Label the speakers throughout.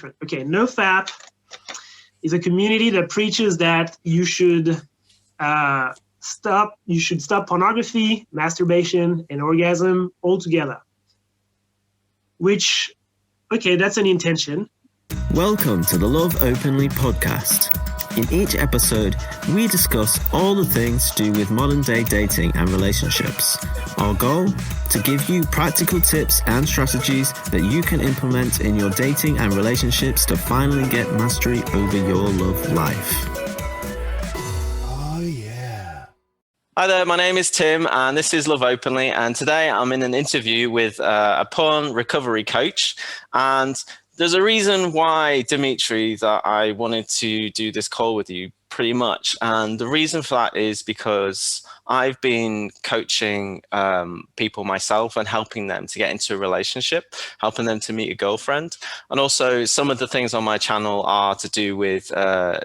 Speaker 1: Okay, NoFap is a community that preaches that you should stop pornography, masturbation, and orgasm altogether. Which, okay, that's an intention.
Speaker 2: Welcome to the Love Openly podcast. In each episode, we discuss all the things to do with modern day dating and relationships. Our goal? To give you practical tips and strategies that you can implement in your dating and relationships to finally get mastery over your love life.
Speaker 3: Oh, yeah.
Speaker 4: Hi there, my name is Tim and this is Love Openly, and today I'm in an interview with a porn recovery coach. And there's a reason why, Dimitri, that I wanted to do this call with you pretty much. And the reason for that is because I've been coaching people myself and helping them to get into a relationship, helping them to meet a girlfriend. And also some of the things on my channel are to do with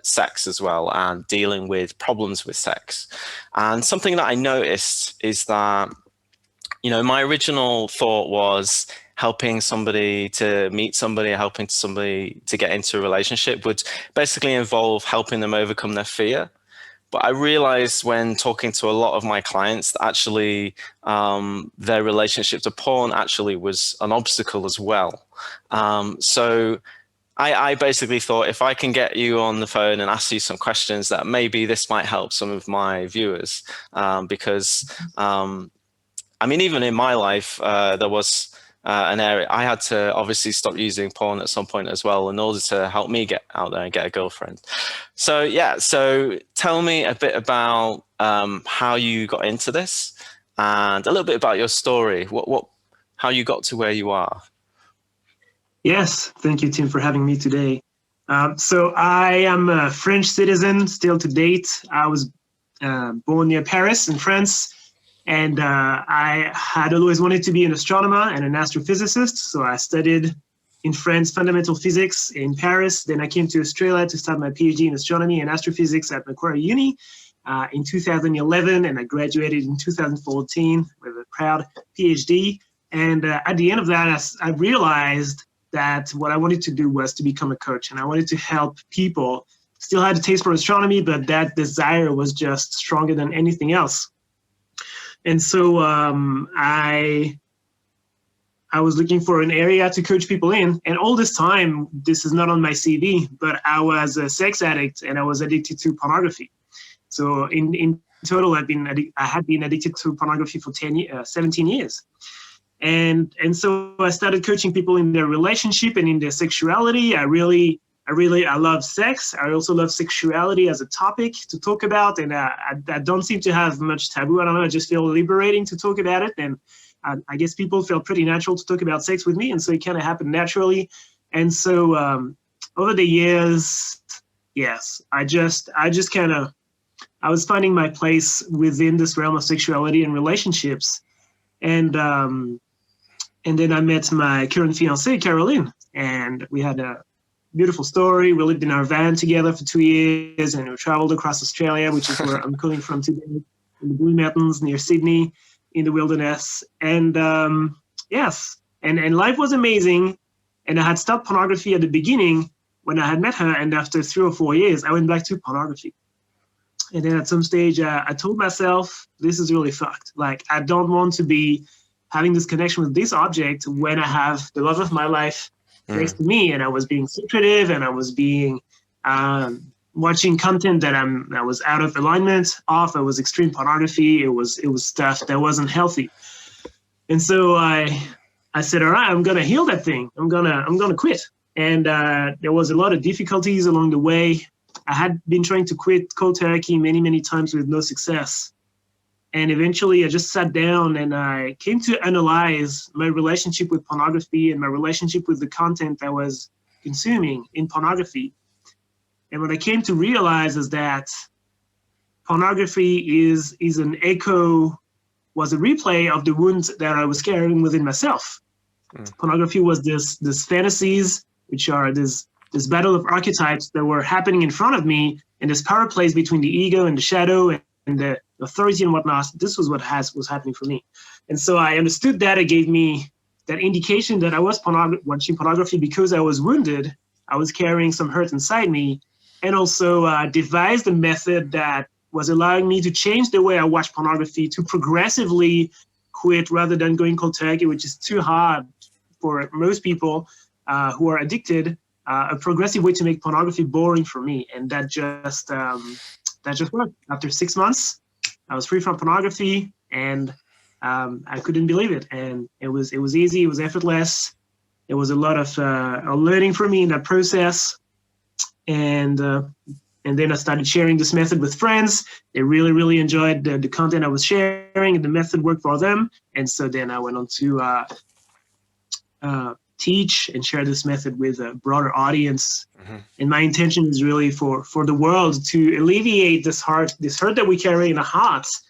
Speaker 4: sex as well and dealing with problems with sex. And something that I noticed is that, you know, my original thought was helping somebody to meet somebody, helping somebody to get into a relationship would basically involve helping them overcome their fear. But I realized when talking to a lot of my clients that actually their relationship to porn actually was an obstacle as well. So I basically thought, if I can get you on the phone and ask you some questions, that maybe this might help some of my viewers. Because, I mean, even in my life, there was an area I had to obviously stop using porn at some point as well in order to help me get out there and get a girlfriend. So yeah, so tell me a bit about how you got into this and a little bit about your story, how you got to where you are.
Speaker 1: Yes, thank you, Tim, for having me today. So I am a French citizen still to date. I was born near Paris in France. And I had always wanted to be an astronomer and an astrophysicist. So I studied in France fundamental physics in Paris. Then I came to Australia to start my PhD in astronomy and astrophysics at Macquarie Uni in 2011. And I graduated in 2014 with a proud PhD. And at the end of that, I realized that what I wanted to do was to become a coach. And I wanted to help people. Still had a taste for astronomy, but that desire was just stronger than anything else. And so I was looking for an area to coach people in. And all this time, this is not on my CV, but I was a sex addict and I was addicted to pornography. So in total, I had been addicted to pornography for 17 years. And so I started coaching people in their relationship and in their sexuality. I love sex. I also love sexuality as a topic to talk about. And I don't seem to have much taboo. I don't know. I just feel liberating to talk about it. And I guess people felt pretty natural to talk about sex with me. And so it kind of happened naturally. And so over the years, yes, I was finding my place within this realm of sexuality and relationships. And then I met my current fiancée, Caroline, and we had a beautiful story. We lived in our van together for 2 years and we traveled across Australia, which is where I'm calling from today, in the Blue Mountains near Sydney, in the wilderness. And yes, and life was amazing. And I had stopped pornography at the beginning when I had met her. And after 3 or 4 years, I went back to pornography. And then at some stage, I told myself, this is really fucked. Like, I don't want to be having this connection with this object when I have the love of my life next to me. And I was being secretive and I was being watching content that I was out of alignment of. It was extreme pornography. It was stuff that wasn't healthy. And so I said, all right, I'm gonna heal that thing. I'm gonna quit. And there was a lot of difficulties along the way. I had been trying to quit cold turkey many times with no success. And eventually I just sat down and I came to analyze my relationship with pornography and my relationship with the content I was consuming in pornography. And what I came to realize is that pornography is an echo, was a replay of the wounds that I was carrying within myself. Pornography was this fantasies, which are this battle of archetypes that were happening in front of me, and this power plays between the ego and the shadow and the authority and whatnot. This was what was happening for me. And so I understood that. It gave me that indication that I was watching pornography because I was wounded. I was carrying some hurt inside me, and also devised a method that was allowing me to change the way I watch pornography, to progressively quit rather than going cold turkey, which is too hard for most people who are addicted. A progressive way to make pornography boring for me, and that just worked. After 6 months, I was free from pornography, and I couldn't believe it. And it was easy. It was effortless. There was a lot of learning for me in that process, and then I started sharing this method with friends. They really, really enjoyed the content I was sharing, and the method worked for them. And so then I went on to teach and share this method with a broader audience. Mm-hmm. And my intention is really for the world to alleviate this hurt that we carry in our hearts,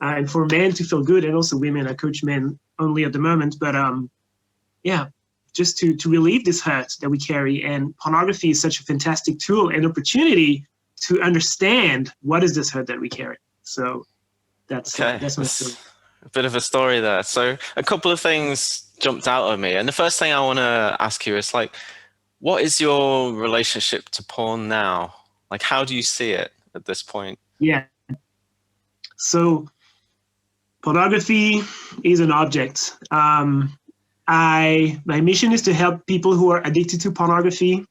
Speaker 1: and for men to feel good, and also women. I coach men only at the moment, but just to relieve this hurt that we carry. And pornography is such a fantastic tool and opportunity to understand what is this hurt that we carry. So that's my story.
Speaker 4: A bit of a story there. So a couple of things jumped out at me, and the first thing I want to ask you is, like, what is your relationship to porn now? Like, how do you see it at this point?
Speaker 1: Yeah. So pornography is an object. My mission is to help people who are addicted to pornography.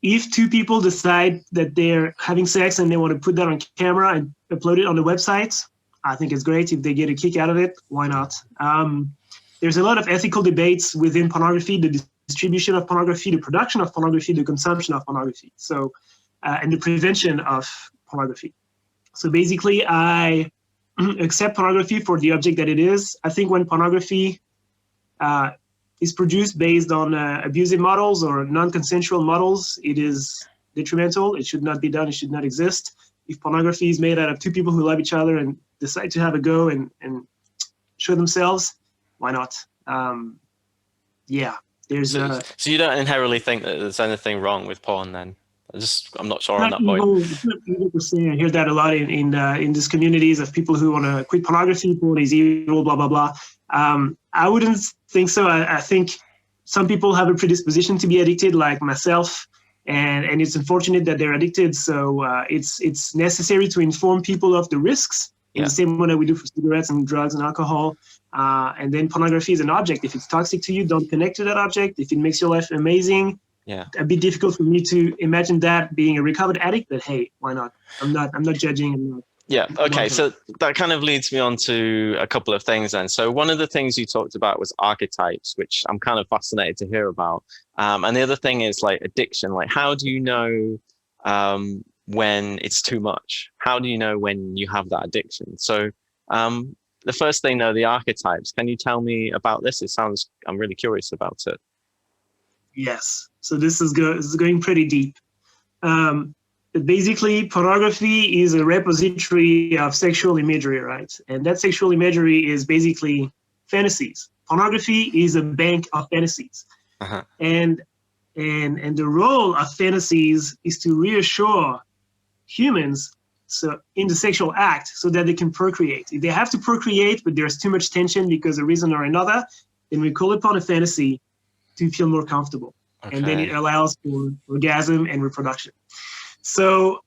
Speaker 1: If two people decide that they're having sex and they want to put that on camera and upload it on the website, I think it's great. If they get a kick out of it, why not? There's a lot of ethical debates within pornography, the distribution of pornography, the production of pornography, the consumption of pornography, and the prevention of pornography. So basically, I accept pornography for the object that it is. I think when pornography is produced based on abusive models or non-consensual models, it is detrimental. It should not be done. It should not exist. If pornography is made out of two people who love each other and decide to have a go and show themselves, why not?
Speaker 4: So you don't inherently think that there's anything wrong with porn then? I'm not sure on that point.
Speaker 1: I hear that a lot in these communities of people who want to quit pornography. Porn is evil, blah, blah, blah. I wouldn't think so. I think some people have a predisposition to be addicted, like myself, and it's unfortunate that they're addicted. So it's necessary to inform people of the risks in the same way that we do for cigarettes and drugs and alcohol. And then pornography is an object. If it's toxic to you, don't connect to that object. If it makes your life amazing, a bit difficult for me to imagine that being a recovered addict, but hey, why not? I'm not judging.
Speaker 4: Okay. So that kind of leads me on to a couple of things then. So one of the things you talked about was archetypes, which I'm kind of fascinated to hear about. And the other thing is like addiction. Like, how do you know when it's too much? How do you know when you have that addiction? So the first thing though, the archetypes. Can you tell me about this? I'm really curious about it.
Speaker 1: Yes. So this is going pretty deep. Basically, pornography is a repository of sexual imagery, right? And that sexual imagery is basically fantasies. Pornography is a bank of fantasies. Uh-huh. And the role of fantasies is to reassure humans in the sexual act so that they can procreate. If they have to procreate, but there's too much tension because of a reason or another, then we call upon a fantasy to feel more comfortable. Okay. And then it allows for orgasm and reproduction. So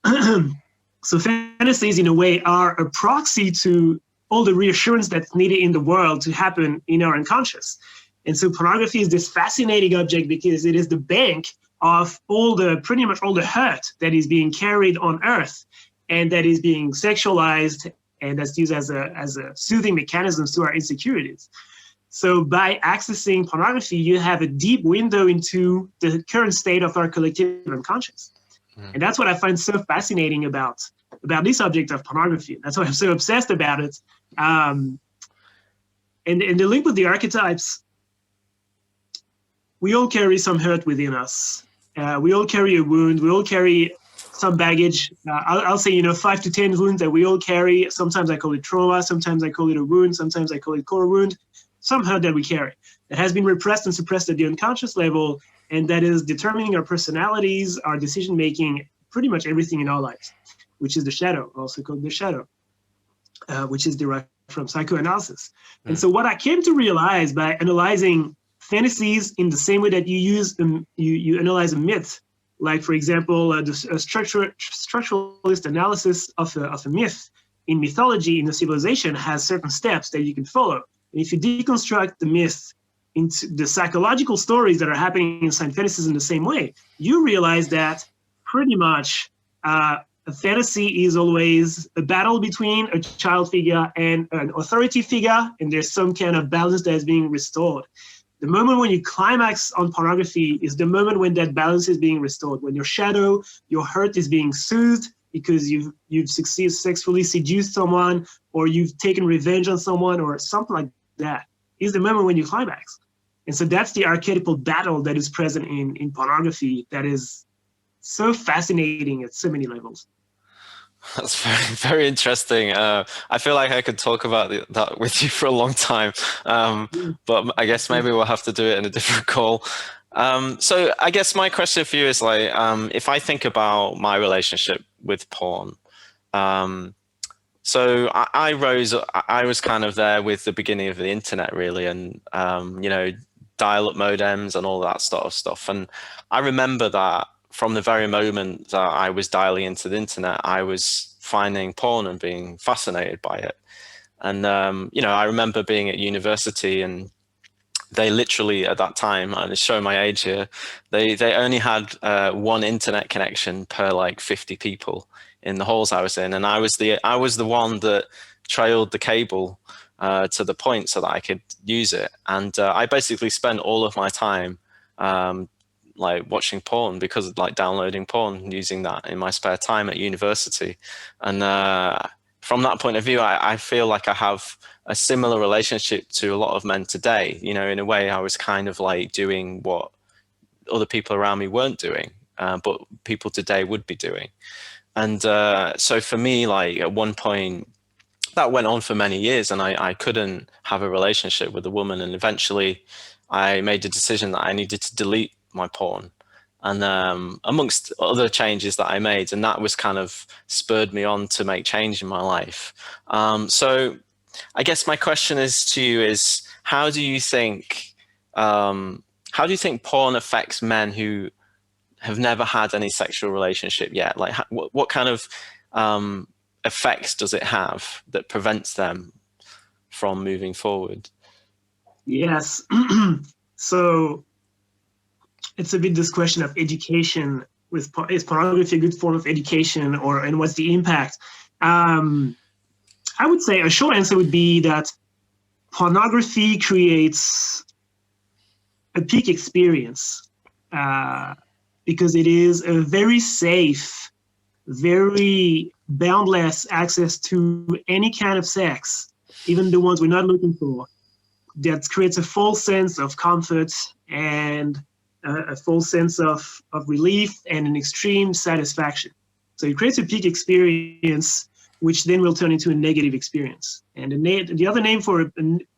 Speaker 1: fantasies, in a way, are a proxy to all the reassurance that's needed in the world to happen in our unconscious. And so pornography is this fascinating object because it is the bank of pretty much all the hurt that is being carried on Earth and that is being sexualized and that's used as a soothing mechanism to our insecurities. So by accessing pornography, you have a deep window into the current state of our collective unconscious. And that's what I find so fascinating about this subject of pornography. That's why I'm so obsessed about it. And the link with the archetypes, we all carry some hurt within us. We all carry a wound. We all carry some baggage. I'll say, 5 to 10 wounds that we all carry. Sometimes I call it trauma. Sometimes I call it a wound. Sometimes I call it core wound. Some hurt that we carry that has been repressed and suppressed at the unconscious level, and that is determining our personalities, our decision-making, pretty much everything in our lives, which is the shadow, also called the shadow, which is derived from psychoanalysis. And so what I came to realize by analyzing fantasies in the same way that you use you analyze a myth. Like, for example, a structuralist analysis of a myth in mythology, in a civilization, has certain steps that you can follow. And if you deconstruct the myth into the psychological stories that are happening inside fantasies in the same way, you realize that pretty much a fantasy is always a battle between a child figure and an authority figure, and there's some kind of balance that is being restored. The moment when you climax on pornography is the moment when that balance is being restored, when your shadow, your hurt is being soothed because you've successfully seduced someone, or you've taken revenge on someone, or something like that, is the moment when you climax. And so that's the archetypal battle that is present in pornography that is so fascinating at so many levels.
Speaker 4: That's very, very interesting. I feel like I could talk about that with you for a long time, but I guess maybe we'll have to do it in a different call. So I guess my question for you is, like, if I think about my relationship with porn, so I was kind of there with the beginning of the internet, really, and dial-up modems and all that sort of stuff. And I remember that from the very moment that I was dialing into the internet, I was finding porn and being fascinated by it. And, I remember being at university, and they literally, at that time, and it's showing my age here, they only had one internet connection per like 50 people in the halls I was in. And I was the one that trailed the cable to the point so that I could use it. And I basically spent all of my time like watching porn, because of like downloading porn, using that in my spare time at university. And from that point of view, I feel like I have a similar relationship to a lot of men today. In a way, I was kind of like doing what other people around me weren't doing, but people today would be doing. And so for me, like at one point, that went on for many years, and I couldn't have a relationship with a woman. And eventually I made the decision that I needed to delete my porn, and amongst other changes that I made, and that was kind of spurred me on to make change in my life. So I guess my question to you is, how do you think porn affects men who have never had any sexual relationship yet? Like, what kind of effects does it have that prevents them from moving forward?
Speaker 1: Yes. So it's a bit this question of education. Is pornography a good form of education, and what's the impact? I would say a short answer would be that pornography creates a peak experience because it is a very safe, very boundless access to any kind of sex, even the ones we're not looking for, that creates a false sense of comfort and a false sense of relief and an extreme satisfaction. So it creates a peak experience, which then will turn into a negative experience. And the other name for a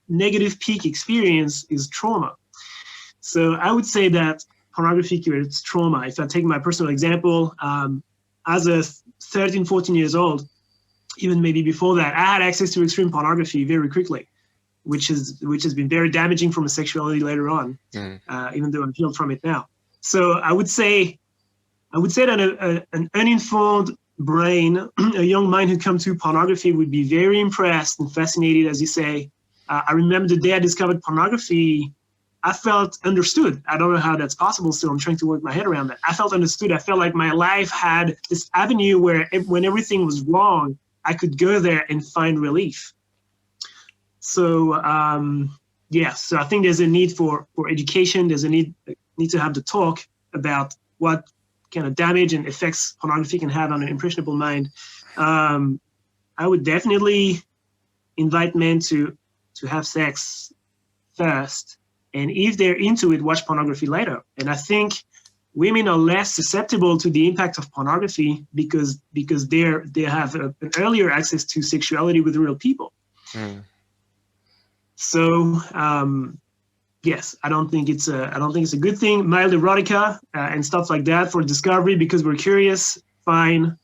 Speaker 1: negative peak experience is trauma. So I would say that pornography creates trauma. If I take my personal example, as a 13, 14 years old, even maybe before that, I had access to extreme pornography very quickly, which has been very damaging for my sexuality later on, even though I'm healed from it now. So I would say that an uninformed brain, a young mind who comes to pornography, would be very impressed and fascinated, as you say. I remember the day I discovered pornography, I felt understood. I don't know how that's possible still. I'm trying to work my head around that. I felt understood. I felt like my life had this avenue where when everything was wrong, I could go there and find relief. So so I think there's a need for education. There's a need to have the talk about what kind of damage and effects pornography can have on an impressionable mind. I would definitely invite men to have sex first, and if they're into it, watch pornography later. And I think women are less susceptible to the impact of pornography because they have an earlier access to sexuality with real people. So yes, I don't think it's a good thing. Mild erotica and stuff like that for discovery because we're curious, fine.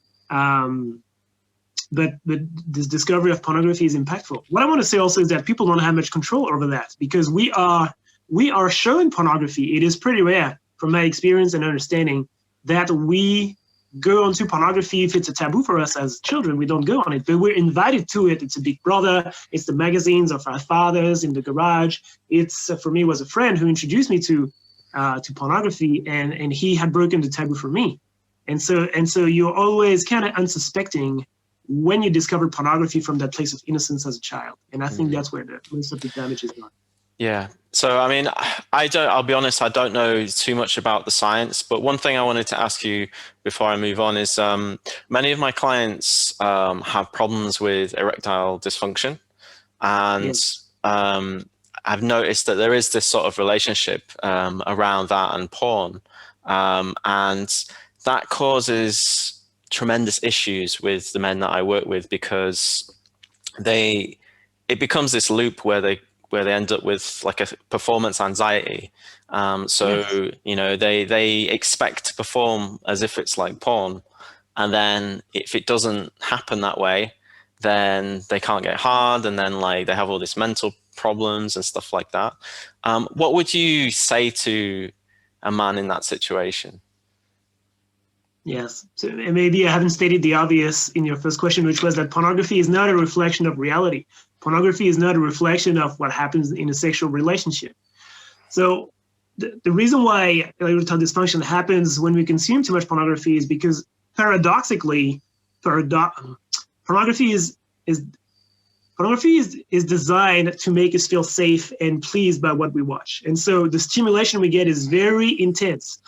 Speaker 1: But this discovery of pornography is impactful. What I want to say also is that people don't have much control over that because we are we are shown pornography. It is pretty rare, from my experience and understanding, that we go onto pornography if it's a taboo for us as children. We don't go on it, but we're invited to it. It's a big brother. It's the magazines of our fathers in the garage. It's for me, it was a friend who introduced me to pornography, and he had broken the taboo for me. And so you're always kind of unsuspecting when you discover pornography from that place of innocence as a child. And I think that's where most of the damage is done.
Speaker 4: Yeah. So, I mean, I'll be honest, I don't know too much about the science, but one thing I wanted to ask you before I move on is many of my clients have problems with erectile dysfunction. And
Speaker 1: Yes.
Speaker 4: I've noticed that there is this sort of relationship around that and porn. And that causes tremendous issues with the men that I work with, because it becomes this loop where they end up with like a performance anxiety. So, you know, they expect to perform as if it's like porn. And then if it doesn't happen that way, then they can't get hard. And then like they have all this mental problems and stuff like that. What would you say to a man in that situation?
Speaker 1: Yes. So maybe I haven't stated the obvious in your first question, which was that pornography is not a reflection of reality. Pornography is not a reflection of what happens in a sexual relationship. So the reason why erectile dysfunction happens when we consume too much pornography is because paradoxically, pornography is designed to make us feel safe and pleased by what we watch. And so the stimulation we get is very intense,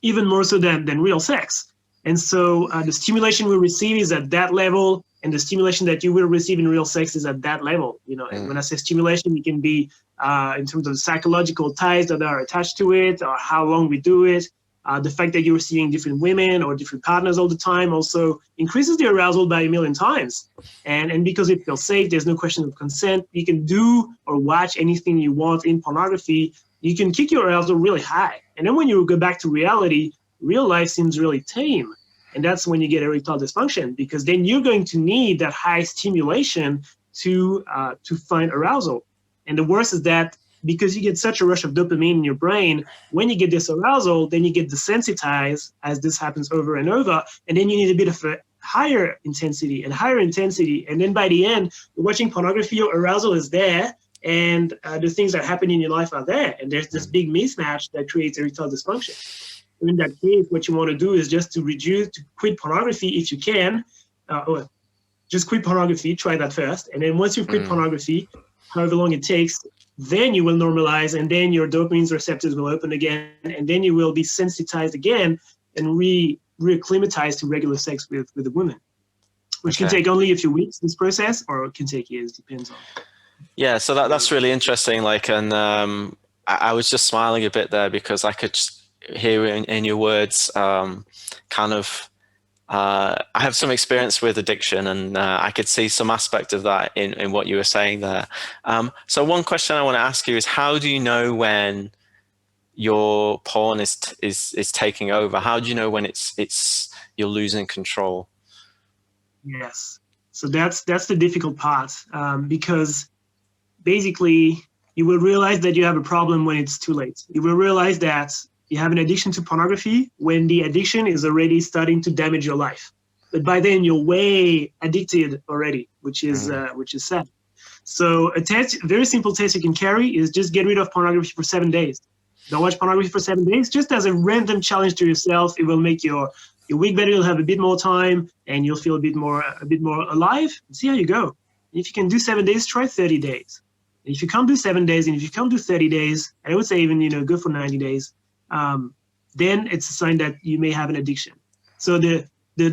Speaker 1: even more so than real sex. And so the stimulation we receive is at that level, and the stimulation that you will receive in real sex is at that level. You know, and when I say stimulation, it can be in terms of the psychological ties that are attached to it, or how long we do it. The fact that you're seeing different women or different partners all the time also increases the arousal by 1,000,000 times. And because it feels safe, there's no question of consent. You can do or watch anything you want in pornography. You can kick your arousal really high. And then when you go back to reality, real life seems really tame. And that's when you get erectile dysfunction, because then you're going to need that high stimulation to find arousal. And the worst is that because you get such a rush of dopamine in your brain, when you get this arousal, then you get desensitized, as this happens over and over. And then you need a bit of a higher intensity. And then by the end, you're watching pornography, your arousal is there, and the things that happen in your life are there. And there's this big mismatch that creates erectile dysfunction. In that case, what you want to do is just to quit pornography if you can. Or just quit pornography, try that first. And then once you quit pornogaphy, however long it takes, then you will normalize, and then your dopamine receptors will open again, and then you will be sensitized again and reacclimatized to regular sex with a woman, which can take only a few weeks, this process, or it can take years, depends on.
Speaker 4: Yeah, so that's really interesting. Like, and I was just smiling a bit there because I could just hear in your words I have some experience with addiction, and I could see some aspect of that in what you were saying there. So one question I want to ask you is, how do you know when your porn is taking over? How do you know when you're losing control?
Speaker 1: Yes, so that's the difficult part, because basically you will realize that you have a problem when it's too late. You will realize that you have an addiction to pornography when the addiction is already starting to damage your life. But by then you're way addicted already, which is sad. So a very simple test you can carry is just get rid of pornography for 7 days. Don't watch pornography for 7 days, just as a random challenge to yourself. It will make your week better. You'll have a bit more time, and you'll feel a bit more alive. See how you go. And if you can do 7 days, try 30 days. And if you can't do 7 days, and if you can't do 30 days, I would say even go for 90 days. Then it's a sign that you may have an addiction. So the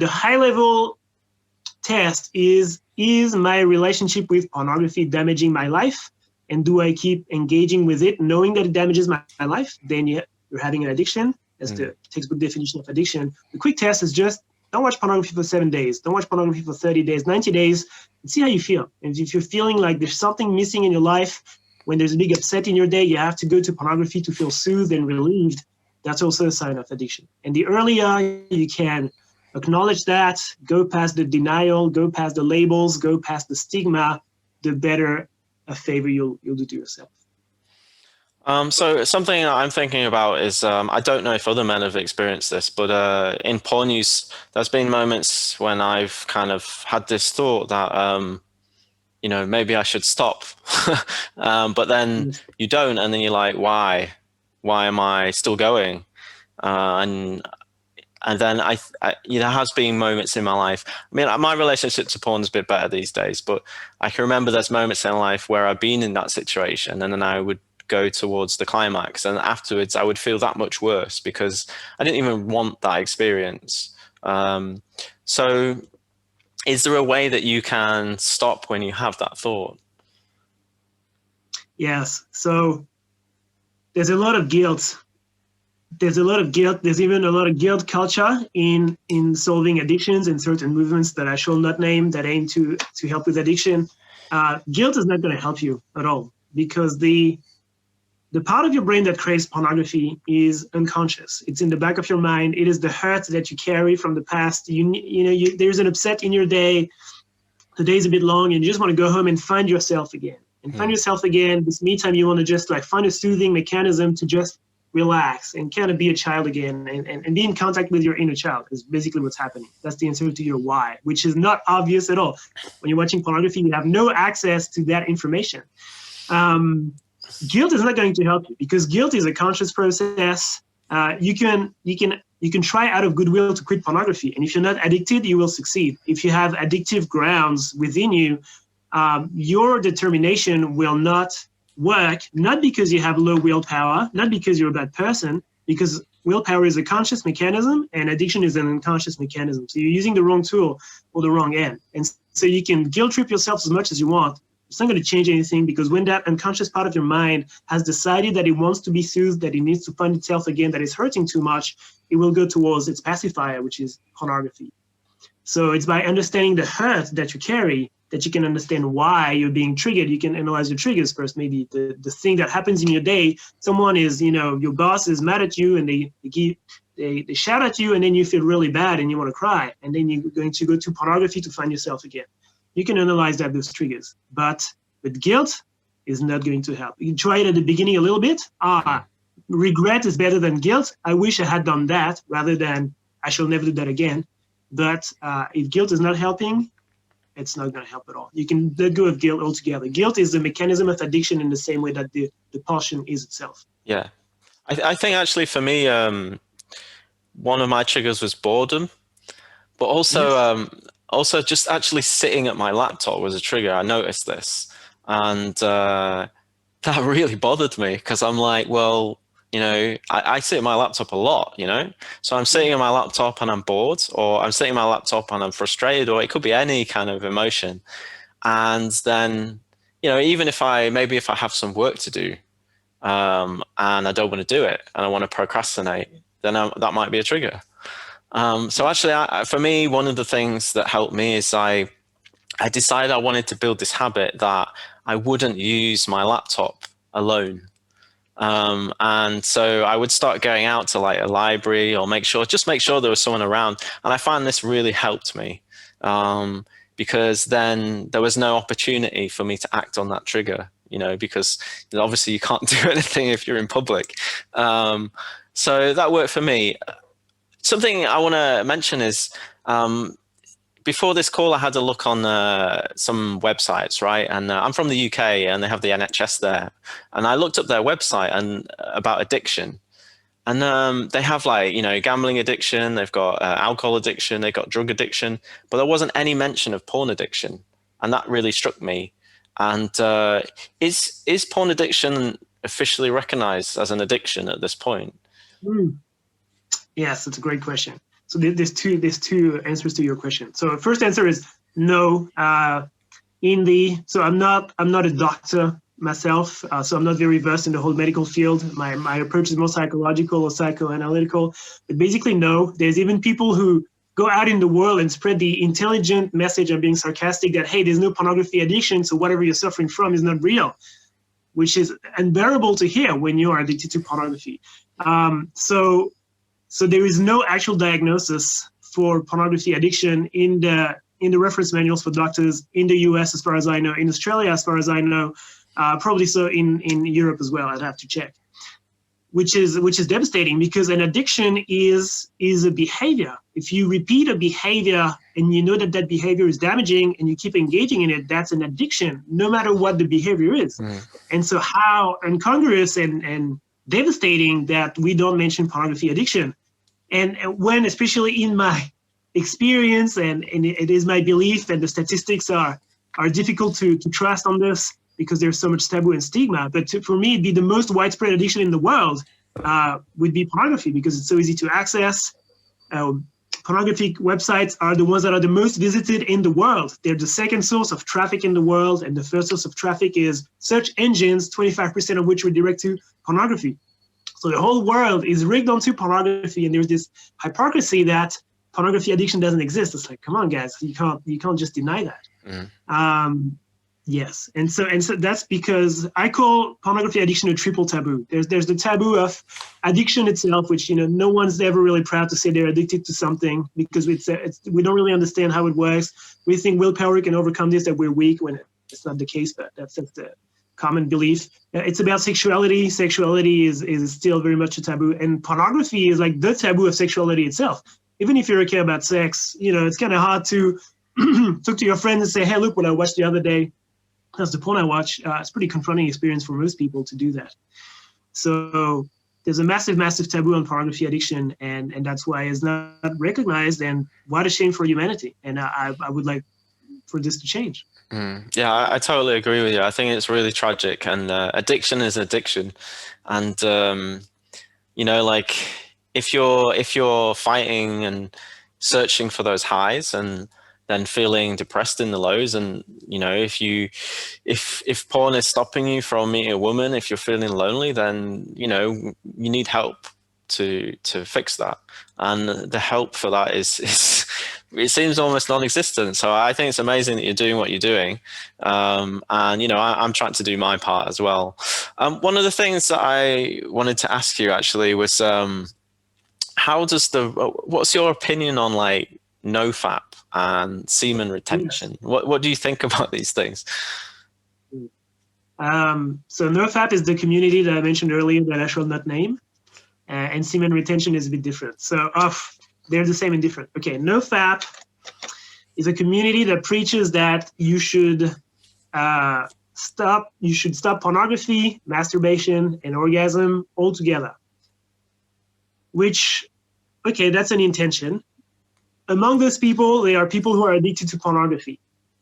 Speaker 1: high level test is my relationship with pornography damaging my life? And do I keep engaging with it knowing that it damages my life? Then you're having an addiction. That's the textbook definition of addiction. The quick test is just don't watch pornography for 7 days. Don't watch pornography for 30 days, 90 days, and see how you feel. And if you're feeling like there's something missing in your life, when there's a big upset in your day, you have to go to pornography to feel soothed and relieved. That's also a sign of addiction. And the earlier you can acknowledge that, go past the denial, go past the labels, go past the stigma, the better a favor you'll do to yourself.
Speaker 4: So something I'm thinking about is, I don't know if other men have experienced this, but in porn use, there's been moments when I've kind of had this thought that, maybe I should stop. But then
Speaker 1: Yes.
Speaker 4: you don't, and then you're like, why? Why am I still going? And then there has been moments in my life. I mean, my relationship to porn is a bit better these days, but I can remember there's moments in life where I've been in that situation, and then I would go towards the climax, and afterwards I would feel that much worse because I didn't even want that experience. So is there a way that you can stop when you have that thought?
Speaker 1: Yes. So there's a lot of guilt. There's even a lot of guilt culture in solving addictions and certain movements that I shall not name that aim to help with addiction. Guilt is not going to help you at all, because the part of your brain that craves pornography is unconscious. It's in the back of your mind. It is the hurt that you carry from the past. There's an upset in your day. The day's a bit long, and you just want to go home and find yourself again. And find yourself again. This meantime, you want to just like find a soothing mechanism to just relax and kind of be a child again, and be in contact with your inner child is basically what's happening. That's the answer to your why, which is not obvious at all. When you're watching pornography, you have no access to that information. Guilt is not going to help you, because guilt is a conscious process. You can try out of goodwill to quit pornography, and if you're not addicted, you will succeed. If you have addictive grounds within you, your determination will not work, not because you have low willpower, not because you're a bad person, because willpower is a conscious mechanism and addiction is an unconscious mechanism. So you're using the wrong tool for the wrong end. And so you can guilt trip yourself as much as you want. It's not going to change anything, because when that unconscious part of your mind has decided that it wants to be soothed, that it needs to find itself again, that it's hurting too much, it will go towards its pacifier, which is pornography. So it's by understanding the hurt that you carry that you can understand why you're being triggered. You can analyze your triggers first. Maybe the thing that happens in your day, someone is, your boss is mad at you, and they shout at you, and then you feel really bad and you want to cry. And then you're going to go to pornography to find yourself again. You can analyze those triggers, but guilt is not going to help. You can try it at the beginning a little bit. Regret is better than guilt. I wish I had done that rather than I shall never do that again. But if guilt is not helping, it's not going to help at all. You can let go of guilt altogether. Guilt is the mechanism of addiction in the same way that the pulsion is itself.
Speaker 4: Yeah. I think actually for me, one of my triggers was boredom, but also, also just actually sitting at my laptop was a trigger. I noticed this, and that really bothered me, because I'm like, well, I sit at my laptop a lot, so I'm sitting at my laptop and I'm bored, or I'm sitting at my laptop and I'm frustrated, or it could be any kind of emotion. And then, even if I have some work to do, and I don't want to do it, and I want to procrastinate, then that might be a trigger. So actually, for me, one of the things that helped me is I decided I wanted to build this habit that I wouldn't use my laptop alone. And so I would start going out to like a library, or make sure there was someone around. And I found this really helped me, because then there was no opportunity for me to act on that trigger, because obviously you can't do anything if you're in public. So that worked for me. Something I want to mention is, before this call, I had a look on some websites, right? And I'm from the UK, and they have the NHS there. And I looked up their website and about addiction. And they have like, gambling addiction, they've got alcohol addiction, they've got drug addiction, but there wasn't any mention of porn addiction. And that really struck me. And is porn addiction officially recognized as an addiction at this point?
Speaker 1: Yes, that's a great question. So there's two answers to your question. So first answer is no. So I'm not a doctor myself, so I'm not very versed in the whole medical field. My approach is more psychological or psychoanalytical. But basically, no. There's even people who go out in the world and spread the intelligent message, I'm being sarcastic, that hey, there's no pornography addiction, so whatever you're suffering from is not real, which is unbearable to hear when you are addicted to pornography. So there is no actual diagnosis for pornography addiction in the reference manuals for doctors in the US, as far as I know. In Australia, as far as I know, Probably so in Europe as well. I'd have to check. Which is devastating, because an addiction is a behavior. If you repeat a behavior and you know that that behavior is damaging and you keep engaging in it, that's an addiction, no matter what the behavior is. And so how incongruous and devastating that we don't mention pornography addiction. And when, especially in my experience, and it is my belief, and the statistics are difficult to trust on this, because there's so much taboo and stigma. But for me, it'd be the most widespread addiction in the world would be pornography, because it's so easy to access. Pornographic websites are the ones that are the most visited in the world. They're the second source of traffic in the world, and the first source of traffic is search engines, 25% of which redirect to pornography. So the whole world is rigged onto pornography, and there's this hypocrisy that pornography addiction doesn't exist. It's like, come on, guys, you can't just deny that. Yes, and so that's because I call pornography addiction a triple taboo. There's the taboo of addiction itself, which no one's ever really proud to say they're addicted to something, because we don't really understand how it works. We think willpower can overcome this, that we're weak, when it's not the case. But that's the common belief. It's about sexuality. Sexuality is still very much a taboo, and pornography is like the taboo of sexuality itself. Even if you're okay about sex, it's kind of hard to talk to your friends and say, "Hey, look what I watched the other day. That's the porn I watch." It's a pretty confronting experience for most people to do that. So there's a massive, massive taboo on pornography addiction, and that's why it's not recognized, and what a shame for humanity. And I would like for this to change.
Speaker 4: Yeah, I totally agree with you. I think it's really tragic, and addiction is addiction. And, like if you're fighting and searching for those highs, and then feeling depressed in the lows, and if porn is stopping you from meeting a woman, if you're feeling lonely, then you need help to fix that, and the help for that is it seems almost non-existent. So I think it's amazing that you're doing what you're doing, and I'm trying to do my part as well. One of the things that I wanted to ask you actually was what's your opinion on like NoFap and semen retention? What do you think about these things?
Speaker 1: So NoFap is the community that I mentioned earlier that I shall not name, and semen retention is a bit different. So they're the same and different. Okay, NoFap is a community that preaches that you should stop pornography, masturbation, and orgasm altogether. Which, okay, that's an intention. Among those people, there are people who are addicted to pornography,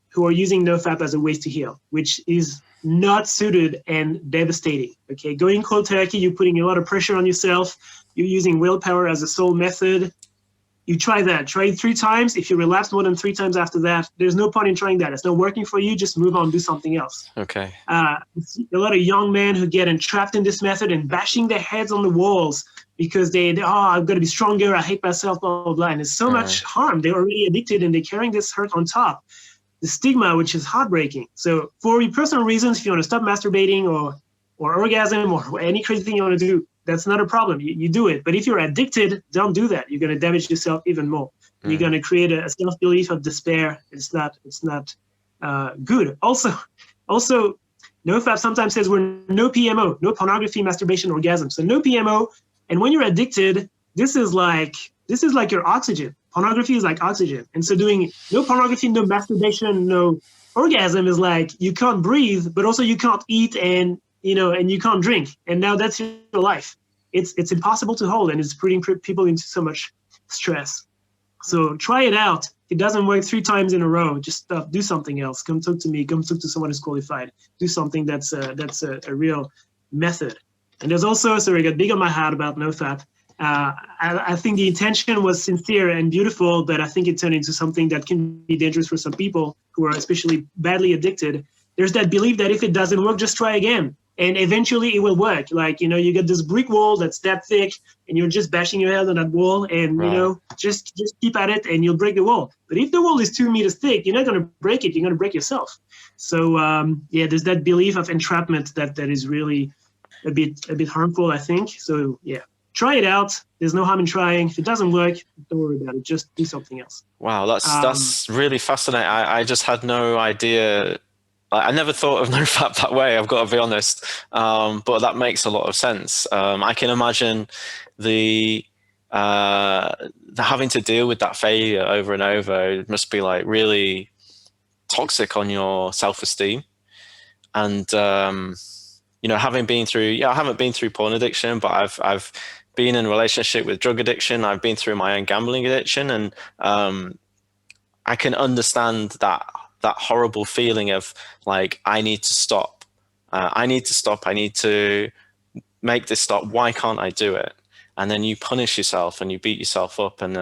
Speaker 1: who are using NoFap as a way to heal, which is not suited and devastating. Okay, going cold turkey, you're putting a lot of pressure on yourself. You're using willpower as a sole method. You try that. Try it 3 times. If you relapse more than 3 times after that, there's no point in trying that. It's not working for you. Just move on, do something else.
Speaker 4: Okay.
Speaker 1: A lot of young men who get entrapped in this method and bashing their heads on the walls because I've got to be stronger. I hate myself, blah, blah, blah. And it's so much harm. They're already addicted and they're carrying this hurt on top. The stigma, which is heartbreaking. So for your personal reasons, if you want to stop masturbating or orgasm or any crazy thing you want to do, that's not a problem. You do it. But if you're addicted, don't do that. You're going to damage yourself even more. You're going to create a self-belief of despair. It's not good. Also, NoFap sometimes says we're no PMO, no pornography, masturbation, orgasm. So no PMO. And when you're addicted, this is like your oxygen. Pornography is like oxygen. And so doing no pornography, no masturbation, no orgasm is like you can't breathe, but also you can't eat and you can't drink. And now that's your life. It's impossible to hold, and it's putting people into so much stress. So try it out. If it doesn't work 3 times in a row, just stop. Do something else. Come talk to me. Come talk to someone who's qualified. Do something that's a real method. And there's also, so I got big on my hat about NoFap. I think the intention was sincere and beautiful, but I think it turned into something that can be dangerous for some people who are especially badly addicted. There's that belief that if it doesn't work, just try again. And eventually it will work. Like, you get this brick wall that's that thick and you're just bashing your head on that wall and, just keep at it and you'll break the wall. But if the wall is 2 meters thick, you're not going to break it. You're going to break yourself. So, there's that belief of entrapment that is really a bit harmful, I think. So, yeah, try it out. There's no harm in trying. If it doesn't work, don't worry about it. Just do something else.
Speaker 4: Wow, that's really fascinating. I just had no idea I never thought of NoFap that way, I've got to be honest. But that makes a lot of sense. I can imagine the having to deal with that failure over and over. It must be like really toxic on your self-esteem. And you know, having been through, I haven't been through porn addiction, but I've been in a relationship with drug addiction. I've been through my own gambling addiction, and I can understand that horrible feeling of like, I need to stop. I need to make this stop. Why can't I do it? And then you punish yourself and you beat yourself up, and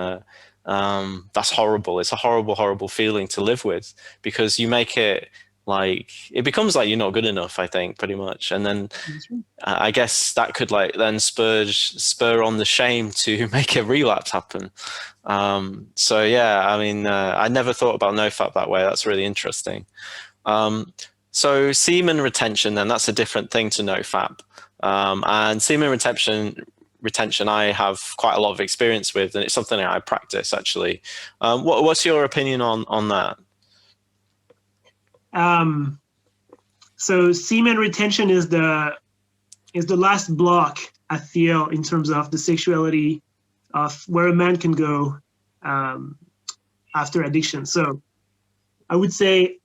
Speaker 4: that's horrible. It's a horrible, horrible feeling to live with, because you make it like, it becomes like you're not good enough, I think, pretty much. And then I guess that could like then spur on the shame to make a relapse happen. So yeah, I mean, I never thought about NoFap that way. That's really interesting. So semen retention, then, that's a different thing to NoFap. And semen retention I have quite a lot of experience with, and it's something that I practice actually. What's your opinion on that?
Speaker 1: So semen retention is the last block, I feel, in terms of the sexuality of where a man can go after addiction. So I would say,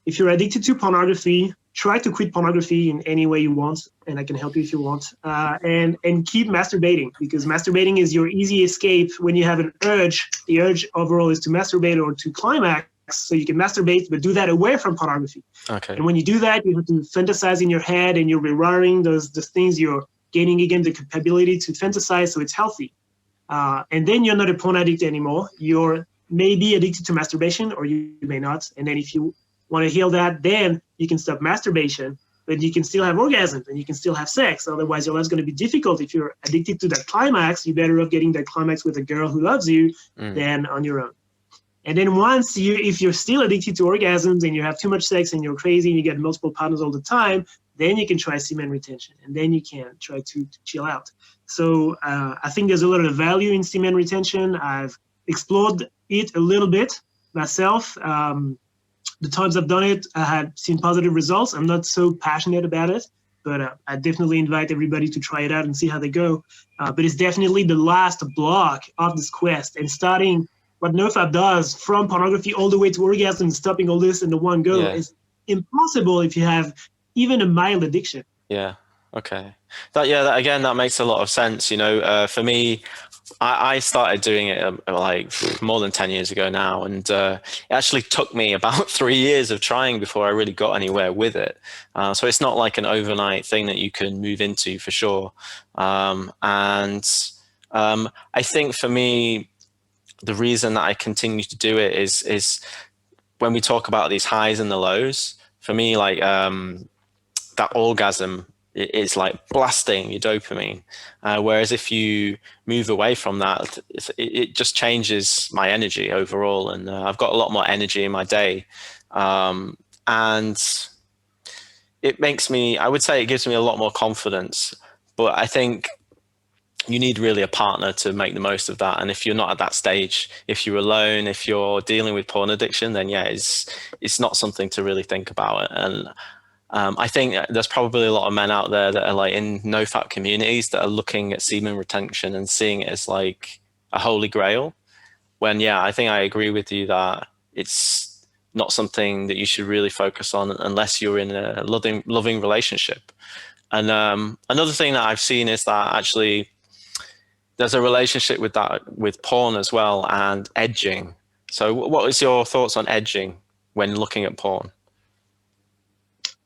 Speaker 1: if you're addicted to pornography, try to quit pornography in any way you want, and I can help you if you want. And keep masturbating, because masturbating is your easy escape when you have an urge. The urge overall is to masturbate or to climax, so you can masturbate, but do that away from pornography.
Speaker 4: Okay.
Speaker 1: And when you do that, you have to fantasize in your head, and you're rewiring those things. You're gaining again the capability to fantasize, so it's healthy. And then you're not a porn addict anymore. You're maybe addicted to masturbation, or you may not. And then if you want to heal that, then you can stop masturbation, but you can still have orgasms and you can still have sex. Otherwise, your life's going to be difficult. If you're addicted to that climax, you're better off getting that climax with a girl who loves you than on your own. And then if you're still addicted to orgasms and you have too much sex and you're crazy and you get multiple partners all the time, then you can try semen retention, and then you can try to chill out. So I think there's a lot of value in semen retention. I've explored it a little bit myself. The times I've done it, I had seen positive results. I'm not so passionate about it, but I definitely invite everybody to try it out and see how they go. But it's definitely the last block of this quest, and starting what NoFap does from pornography all the way to orgasm, stopping all this in the one go is impossible if you have even a mild addiction.
Speaker 4: Yeah. Okay. That makes a lot of sense. You know, for me, I started doing it like more than 10 years ago now. And it actually took me about 3 years of trying before I really got anywhere with it. So it's not like an overnight thing that you can move into, for sure. I think for me, the reason that I continue to do it is when we talk about these highs and the lows, for me, like that orgasm is like blasting your dopamine. Whereas if you move away from that, it just changes my energy overall. And I've got a lot more energy in my day. And it makes me, I would say it gives me a lot more confidence. But I think you need really a partner to make the most of that. And if you're not at that stage, if you're alone, if you're dealing with porn addiction, then it's not something to really think about. And I think there's probably a lot of men out there that are like in NoFap communities that are looking at semen retention and seeing it as like a holy grail. When, I think I agree with you that it's not something that you should really focus on unless you're in a loving relationship. And another thing that I've seen is that actually there's a relationship with that, with porn as well, and edging. So what is your thoughts on edging when looking at porn?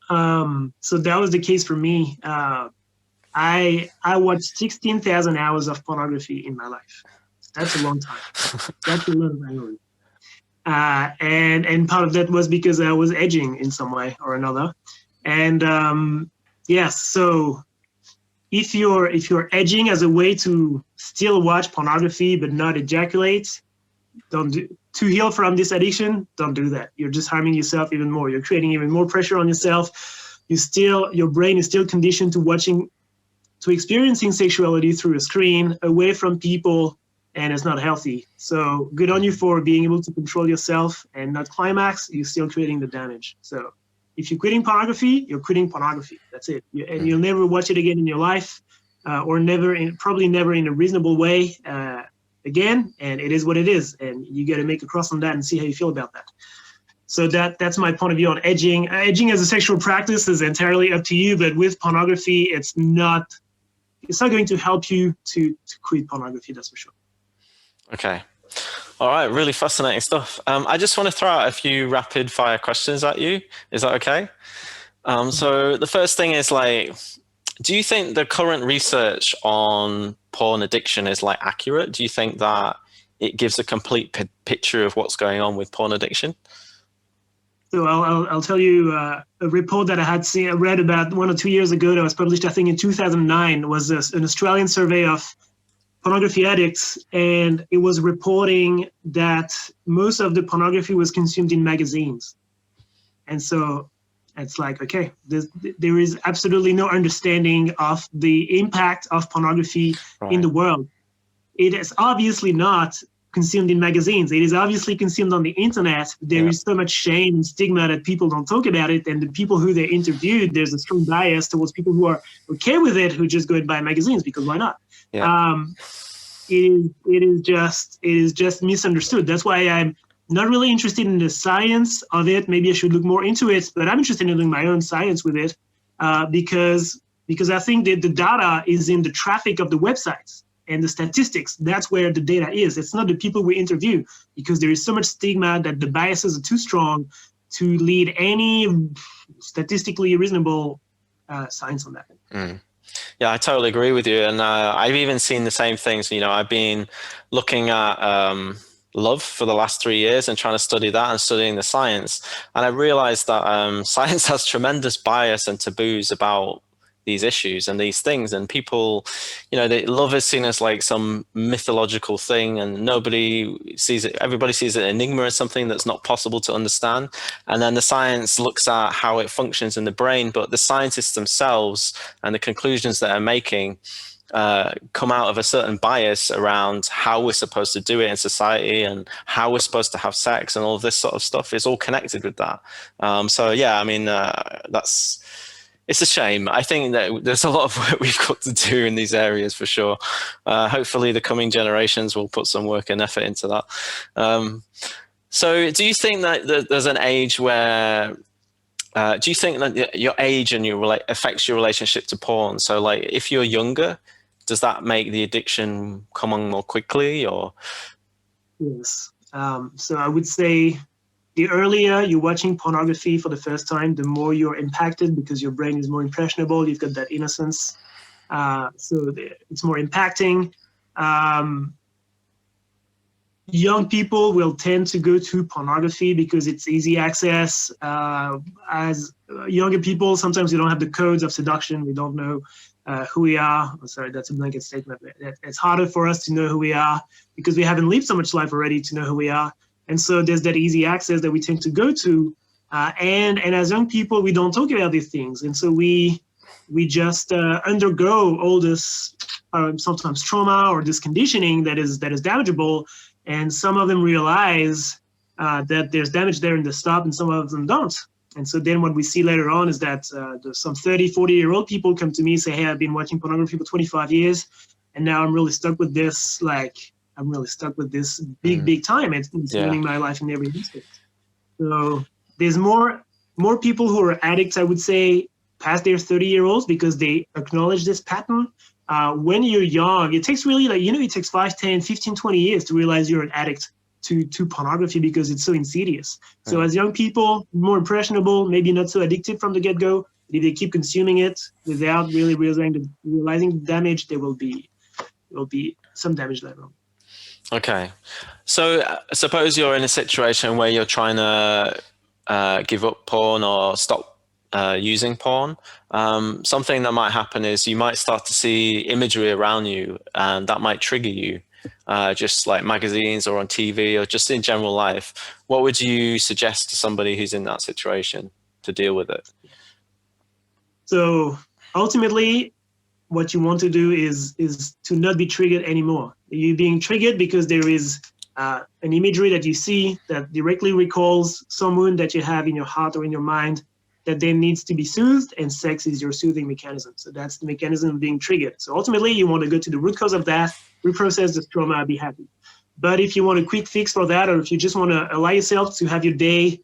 Speaker 1: So that was the case for me. I watched 16,000 hours of pornography in my life. That's a long time. That's a lot of hours. And part of that was because I was edging in some way or another. And yes, so if you're edging as a way to still watch pornography but not ejaculate, to heal from this addiction, don't do that. You're just harming yourself even more. You're creating even more pressure on yourself. Your brain is still conditioned to experiencing sexuality through a screen, away from people, and it's not healthy. So good on you for being able to control yourself and not climax. You're still creating the damage. So If you're quitting pornography, you're quitting pornography. That's it. And you'll never watch it again in your life, or probably never in a reasonable way again. And it is what it is. And you got to make a cross on that and see how you feel about that. So that's my point of view on edging. Edging as a sexual practice is entirely up to you, but with pornography, it's not going to help you to quit pornography, that's for sure.
Speaker 4: Okay. All right. Really fascinating stuff. I just want to throw out a few rapid fire questions at you. Is that okay? So the first thing is do you think the current research on porn addiction is accurate? Do you think that it gives a complete picture of what's going on with porn addiction?
Speaker 1: So I'll tell you a report that I read about 1 or 2 years ago that was published, I think, in 2009, was an Australian survey of pornography addicts, and it was reporting that most of the pornography was consumed in magazines. And so it's okay, there is absolutely no understanding of the impact of pornography in the world. It is obviously not consumed in magazines. It is obviously consumed on the internet. There is so much shame and stigma that people don't talk about it. And the people who they interviewed, there's a strong bias towards people who are okay with it, who just go and buy magazines because why not? Yeah. It is just misunderstood. That's why I'm not really interested in the science of it. Maybe I should look more into it, but I'm interested in doing my own science with it because I think that the data is in the traffic of the websites and the statistics. That's where the data is. It's not the people we interview, because there is so much stigma that the biases are too strong to lead any statistically reasonable science on that.
Speaker 4: Mm. Yeah, I totally agree with you. And I've even seen the same things. I've been looking at love for the last 3 years and trying to study that and studying the science. And I realized that science has tremendous bias and taboos about these issues and these things, and people, love is seen as some mythological thing, and everybody sees it enigma as something that's not possible to understand. And then the science looks at how it functions in the brain, but the scientists themselves and the conclusions that they're making come out of a certain bias around how we're supposed to do it in society and how we're supposed to have sex, and all of this sort of stuff is all connected with that. So yeah, I mean, it's a shame. I think that there's a lot of work we've got to do in these areas for sure. Hopefully the coming generations will put some work and effort into that. So do you think that there's an age where, do you think that your age and affects your relationship to porn? So if you're younger, does that make the addiction come on more quickly, or?
Speaker 1: Yes. So I would say the earlier you're watching pornography for the first time, the more you're impacted, because your brain is more impressionable. You've got that innocence. So it's more impacting. Young people will tend to go to pornography because it's easy access. As younger people, sometimes we don't have the codes of seduction. We don't know who we are. Oh, sorry, that's a blanket statement. It's harder for us to know who we are because we haven't lived so much life already to know who we are. And so there's that easy access that we tend to go to. And as young people, we don't talk about these things. And so we just undergo all this sometimes trauma or this conditioning that is damageable. And some of them realize that there's damage there and they stop, and some of them don't. And so then what we see later on is that some 30, 40-year-old people come to me and say, hey, I've been watching pornography for 25 years, and now I'm really stuck with this, big time. It's ruining my life in every instant. So there's more people who are addicts, I would say, past their 30-year-olds because they acknowledge this pattern. When you're young, it takes really it takes 5, 10, 15, 20 years to realize you're an addict to pornography because it's so insidious. Right. So as young people, more impressionable, maybe not so addicted from the get-go, if they keep consuming it without really realizing the damage, there will be some damage later on. Okay.
Speaker 4: So suppose you're in a situation where you're trying to give up porn or stop using porn. Something that might happen is you might start to see imagery around you, and that might trigger you, just like magazines or on TV or just in general life. What would you suggest to somebody who's in that situation to deal with it?
Speaker 1: So ultimately, what you want to do is to not be triggered anymore. You're being triggered because there is an imagery that you see that directly recalls some wound that you have in your heart or in your mind. that then needs to be soothed, and sex is your soothing mechanism. So that's the mechanism being triggered. So ultimately, you want to go to the root cause of that, reprocess the trauma, be happy. But if you want a quick fix for that, or if you just want to allow yourself to have your day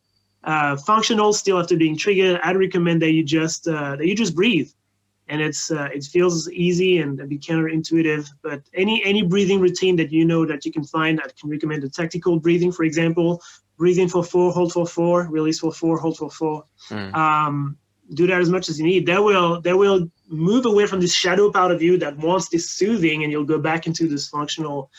Speaker 1: functional still after being triggered, I'd recommend that you just breathe. And it feels easy and be counterintuitive. But any breathing routine that you know that you can find, I can recommend the tactical breathing, for example. Breathe in for 4, hold for 4, release for 4, hold for 4. Do that as much as you need. That will move away from this shadow part of you that wants this soothing, and you'll go back into this functional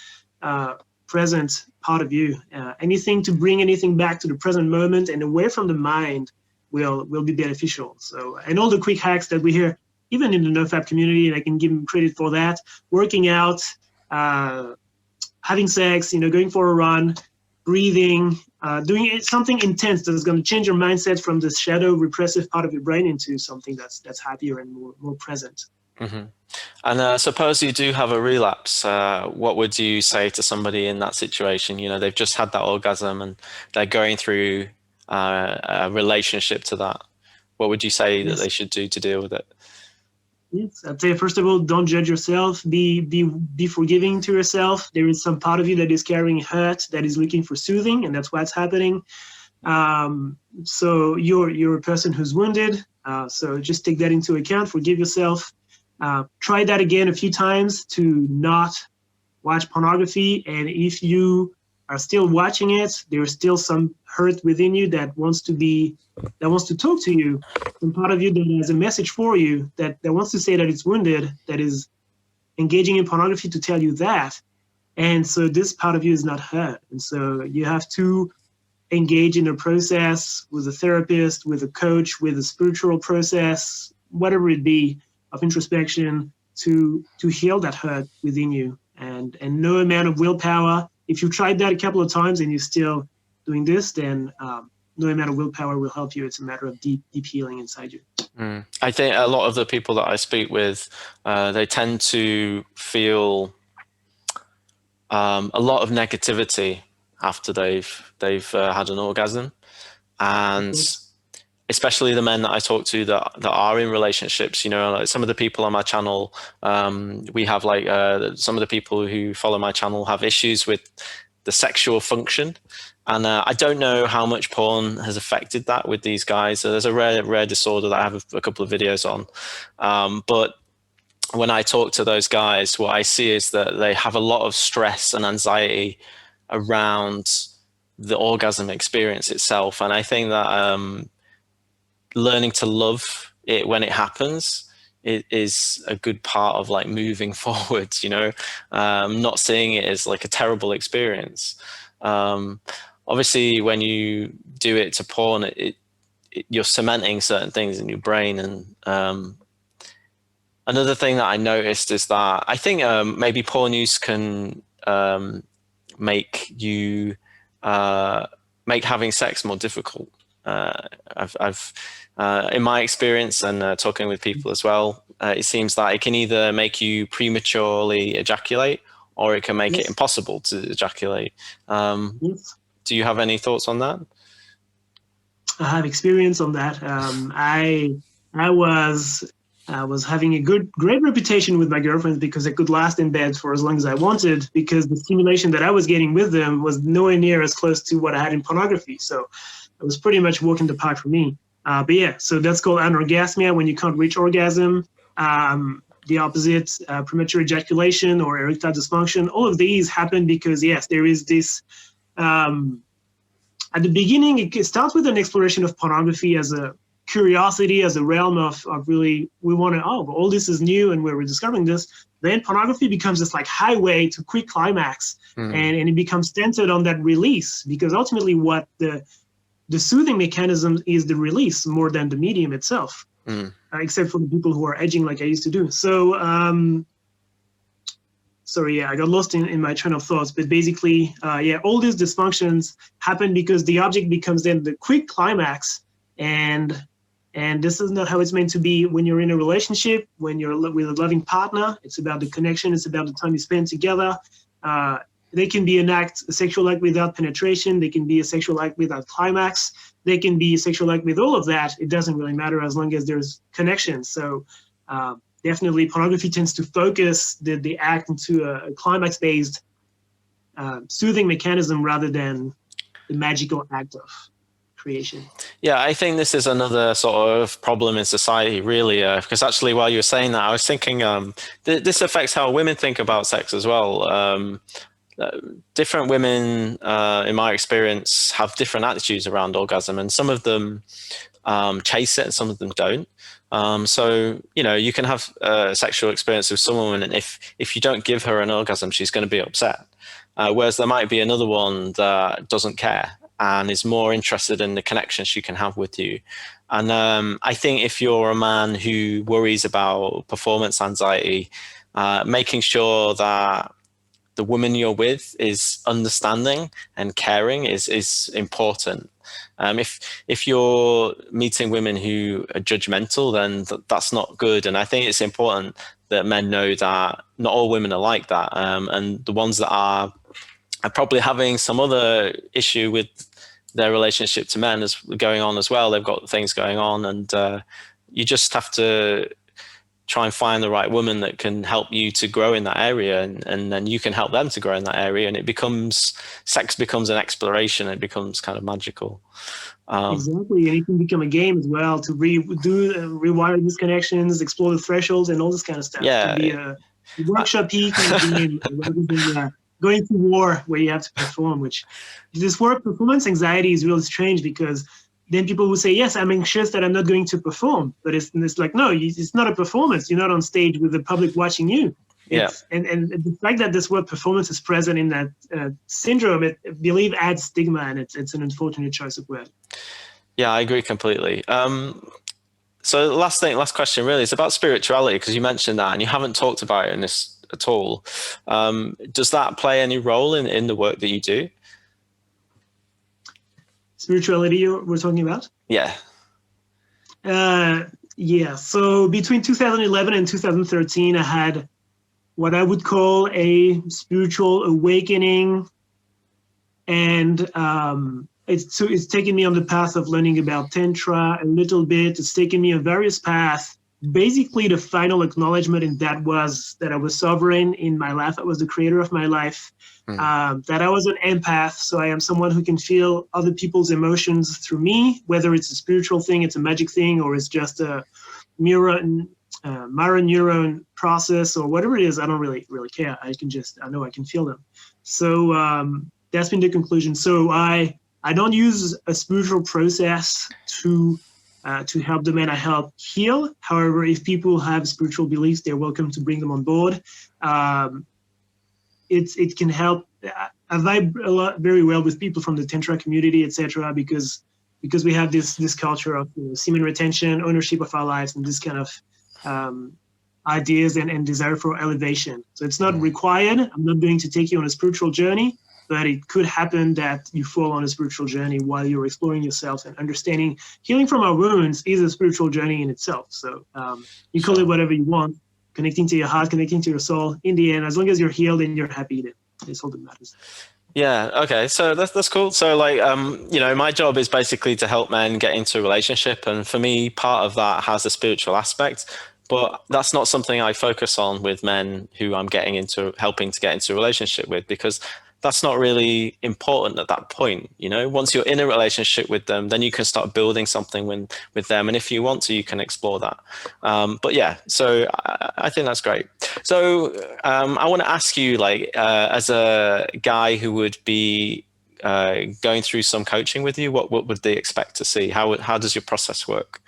Speaker 1: present part of you. Anything to bring anything back to the present moment and away from the mind will be beneficial. So, and all the quick hacks that we hear, even in the NoFap community, and I can give them credit for that, working out, having sex, going for a run, breathing, doing something intense that is going to change your mindset from this shadow repressive part of your brain into something that's happier and more present.
Speaker 4: Mm-hmm. And suppose you do have a relapse, what would you say to somebody in that situation? They've just had that orgasm and they're going through a relationship to that. What would you say that they should do to deal with it?
Speaker 1: Yes, I'd say, first of all, don't judge yourself. Be forgiving to yourself. There is some part of you that is carrying hurt, that is looking for soothing, and that's what's happening. So you're a person who's wounded. So just take that into account. Forgive yourself. Try that again a few times to not watch pornography. And if you are still watching it, there's still some hurt within you that wants to talk to you. Some part of you that has a message for you that wants to say that it's wounded, that is engaging in pornography to tell you that. And so this part of you is not hurt. And so you have to engage in a process with a therapist, with a coach, with a spiritual process, whatever it be, of introspection to heal that hurt within you. And no amount of willpower. If you tried that a couple of times and you're still doing this, then no amount of willpower will help you. It's a matter of deep healing inside you.
Speaker 4: I think a lot of the people that I speak with, they tend to feel a lot of negativity after they've had an orgasm, and especially the men that I talk to that are in relationships. Like some of the people on my channel, we have some of the people who follow my channel have issues with the sexual function. And I don't know how much porn has affected that with these guys. So there's a rare disorder that I have a couple of videos on. But when I talk to those guys, what I see is that they have a lot of stress and anxiety around the orgasm experience itself. And I think that learning to love it when it happens is a good part of moving forward, not seeing it as a terrible experience. Obviously, when you do it to porn, you're cementing certain things in your brain. And another thing that I noticed is that I think maybe porn use can make having sex more difficult. I've in my experience and talking with people as well, it seems that it can either make you prematurely ejaculate or it can make it impossible to ejaculate. Do you have any thoughts on that?
Speaker 1: I have experience on that. I was having a great reputation with my girlfriends because I could last in bed for as long as I wanted, because the stimulation that I was getting with them was nowhere near as close to what I had in pornography. So it was pretty much walk in the park for me. But yeah, so that's called anorgasmia, when you can't reach orgasm. The opposite, premature ejaculation or erectile dysfunction. All of these happen because, yes, there is this, at the beginning, it starts with an exploration of pornography as a curiosity, as a realm of really, we want to, all this is new and we're rediscovering this. Then pornography becomes this highway to quick climax, and it becomes centered on that release, because ultimately what the soothing mechanism is the release more than the medium itself, except for the people who are edging like I used to do. So, sorry, I got lost in my train of thoughts, but basically, all these dysfunctions happen because the object becomes then the quick climax, and this is not how it's meant to be when you're in a relationship, when you're with a loving partner. It's about the connection, it's about the time you spend together. They can be a sexual act without penetration. They can be a sexual act without climax. They can be a sexual act with all of that. It doesn't really matter as long as there's connection. So definitely pornography tends to focus the act into a climax-based soothing mechanism rather than the magical act of creation.
Speaker 4: Yeah, I think this is another sort of problem in society, really, because actually while you were saying that, I was thinking this affects how women think about sex as well. Different women, in my experience, have different attitudes around orgasm, and some of them chase it and some of them don't. So, you can have a sexual experience with someone, and if you don't give her an orgasm, she's going to be upset. Whereas there might be another one that doesn't care and is more interested in the connection she can have with you. And I think if you're a man who worries about performance anxiety, making sure that the woman you're with is understanding and caring is important. If you're meeting women who are judgmental, then that's not good. And I think it's important that men know that not all women are like that. And the ones that are probably having some other issue with their relationship to men is going on as well. They've got things going on, and you just have to try and find the right woman that can help you to grow in that area, and then you can help them to grow in that area, and sex becomes an exploration. It becomes kind of magical.
Speaker 1: Exactly, and it can become a game as well to rewire these connections, explore the thresholds, and all this kind of stuff.
Speaker 4: Yeah,
Speaker 1: it can be a workshop-y kind of game, rather than going to war where you have to perform. Which this word performance anxiety is really strange, because then people will say, yes, I'm anxious that I'm not going to perform. But it's like, no, it's not a performance. You're not on stage with the public watching you. And the fact that this word performance is present in that syndrome, I believe adds stigma, and it's an unfortunate choice of word.
Speaker 4: Yeah, I agree completely. So the last question really is about spirituality, because you mentioned that and you haven't talked about it in this at all. Does that play any role in the work that you do?
Speaker 1: Spirituality we're talking about?
Speaker 4: Yeah.
Speaker 1: Yeah. So between 2011 and 2013, I had what I would call a spiritual awakening, and it's taken me on the path of learning about Tantra a little bit. It's taken me on various paths. Basically, the final acknowledgement in that was that I was sovereign in my life. I was the creator of my life. That I was an empath, so I am someone who can feel other people's emotions through me, whether it's a spiritual thing, it's a magic thing, or it's just a mirror neuron process, or whatever it is. I don't really care. I know I can feel them. So that's been the conclusion. So I don't use a spiritual process to help the men I help heal. However, if people have spiritual beliefs, they're welcome to bring them on board. It can help. I vibe very well with people from the Tantra community, etc., because we have this culture of semen retention, ownership of our lives, and this kind of ideas and desire for elevation. So it's not required. I'm not going to take you on a spiritual journey, but it could happen that you fall on a spiritual journey while you're exploring yourself and understanding. Healing from our wounds is a spiritual journey in itself. So you call it whatever you want. Connecting to your heart, connecting to your soul. In the end, as long as you're healed and you're happy, then it's all that matters.
Speaker 4: Yeah. Okay. So that's cool. So my job is basically to help men get into a relationship, and for me, part of that has a spiritual aspect. But that's not something I focus on with men who I'm helping to get into a relationship with, because that's not really important at that point. Once you're in a relationship with them, then you can start building something with them. And if you want to, you can explore that. But yeah, so I think that's great. So I want to ask you, as a guy who would be going through some coaching with you, what would they expect to see? How does your process work?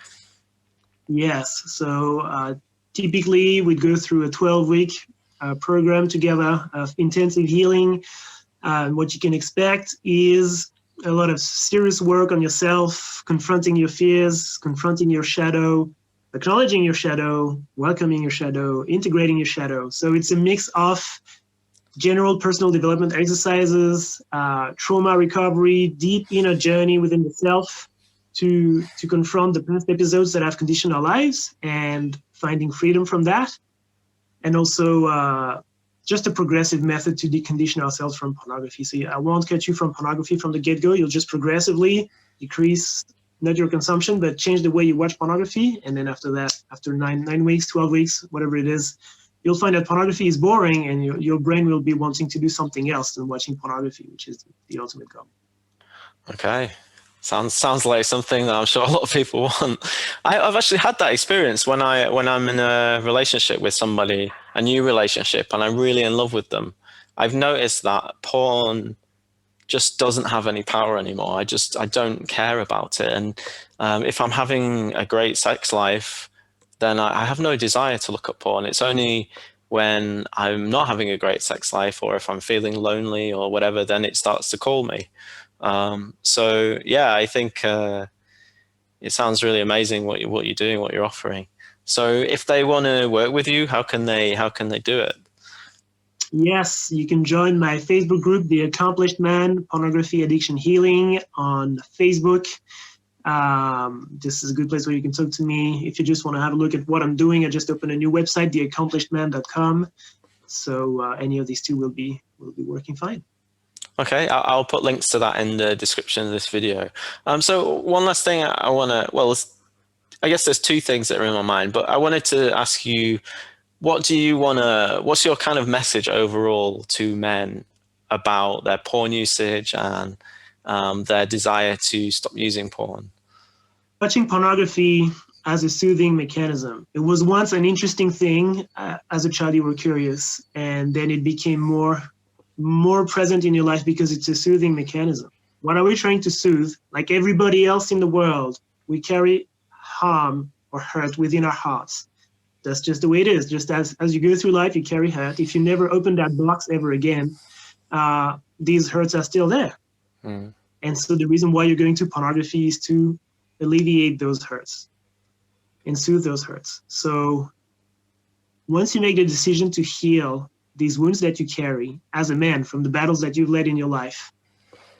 Speaker 1: Yes. So typically we'd go through a 12-week program together of intensive healing. What you can expect is a lot of serious work on yourself, confronting your fears, confronting your shadow, acknowledging your shadow, welcoming your shadow, integrating your shadow. So it's a mix of general personal development exercises, trauma recovery, deep inner journey within the self to confront the past episodes that have conditioned our lives and finding freedom from that. And also just a progressive method to decondition ourselves from pornography. So I won't cut you from pornography from the get-go. You'll just progressively decrease not your consumption, but change the way you watch pornography. And then after that, after 9 weeks, 12 weeks, whatever it is, you'll find that pornography is boring, and your brain will be wanting to do something else than watching pornography, which is the ultimate goal.
Speaker 4: Okay. Sounds like something that I'm sure a lot of people want. I've actually had that experience when I'm in a relationship with somebody, a new relationship, and I'm really in love with them. I've noticed that porn just doesn't have any power anymore. I don't care about it. And if I'm having a great sex life, then I have no desire to look at porn. It's only when I'm not having a great sex life, or if I'm feeling lonely or whatever, then it starts to call me. So yeah, I think it sounds really amazing what you're doing, what you're offering. So if they want to work with you, how can they do it? Yes,
Speaker 1: you can join my Facebook group, The Accomplished Man, Pornography Addiction Healing, on Facebook. This is a good place where you can talk to me. If you just want to have a look at what I'm doing, I just opened a new website, theaccomplishedman.com. So any of these two will be working fine.
Speaker 4: Okay, I'll put links to that in the description of this video. So one last thing I want to, well, I guess there's two things that are in my mind, but I wanted to ask you, what's your kind of message overall to men about their porn usage and their desire to stop using porn?
Speaker 1: Watching pornography as a soothing mechanism. It was once an interesting thing. As a child, you were curious, and then it became more present in your life because it's a soothing mechanism. What are we trying to soothe? Like everybody else in the world, we carry harm or hurt within our hearts. That's just the way it is. Just as you go through life, you carry hurt. If you never open that box ever again, these hurts are still there. Mm. And so the reason why you're going to pornography is to alleviate those hurts and soothe those hurts. So once you make the decision to heal these wounds that you carry as a man from the battles that you've led in your life,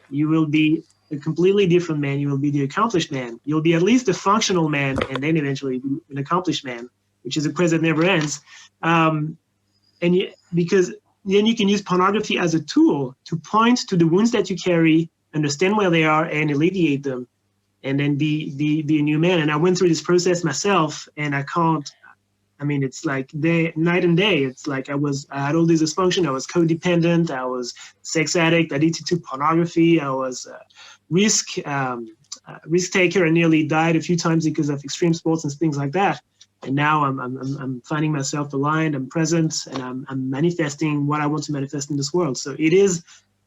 Speaker 1: you will be a completely different man. You will be the accomplished man. You'll be at least a functional man, and then eventually be an accomplished man, which is a quest that never ends. Because then you can use pornography as a tool to point to the wounds that you carry, understand where they are, and alleviate them, and then be a new man. And I went through this process myself, and it's like night and day. It's like I had all this dysfunction. I was codependent. I was sex addict, addicted to pornography. I was a risk taker and nearly died a few times because of extreme sports and things like that. And now I'm finding myself aligned. I'm present, and I'm manifesting what I want to manifest in this world. So it is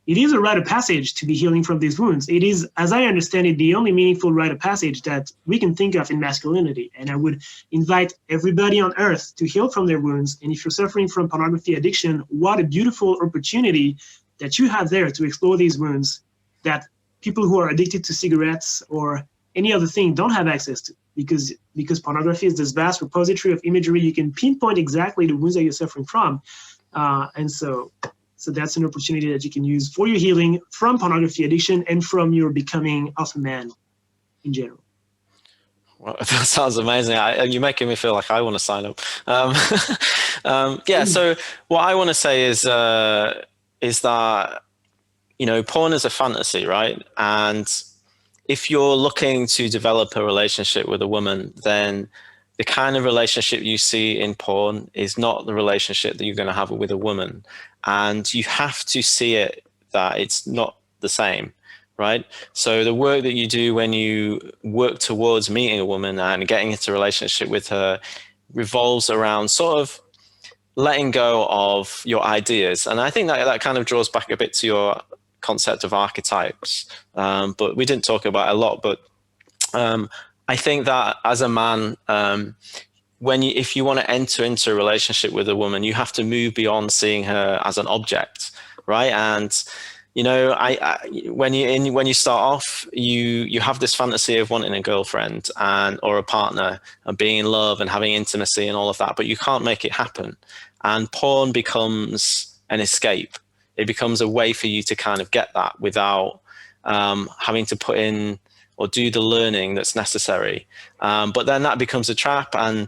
Speaker 1: a rite of passage to be healing from these wounds. It is, as I understand it, the only meaningful rite of passage that we can think of in masculinity. And I would invite everybody on earth to heal from their wounds. And if you're suffering from pornography addiction, what a beautiful opportunity that you have there to explore these wounds that people who are addicted to cigarettes or any other thing don't have access to, because pornography is this vast repository of imagery. You can pinpoint exactly the wounds that you're suffering from. So that's an opportunity that you can use for your healing from pornography addiction and from your becoming alpha man in general.
Speaker 4: Well, that sounds amazing. You're making me feel like I want to sign up. Yeah. So what I want to say is that, porn is a fantasy, right? And if you're looking to develop a relationship with a woman, then the kind of relationship you see in porn is not the relationship that you're going to have with a woman. And you have to see it that it's not the same, right? So the work that you do when you work towards meeting a woman and getting into a relationship with her revolves around sort of letting go of your ideas. And I think that kind of draws back a bit to your concept of archetypes. But we didn't talk about it a lot, but I think that as a man, if you want to enter into a relationship with a woman, you have to move beyond seeing her as an object, right? And when you start off, you have this fantasy of wanting a girlfriend or a partner and being in love and having intimacy and all of that, but you can't make it happen. And porn becomes an escape. It becomes a way for you to kind of get that without having to put in or do the learning that's necessary. But then that becomes a trap, and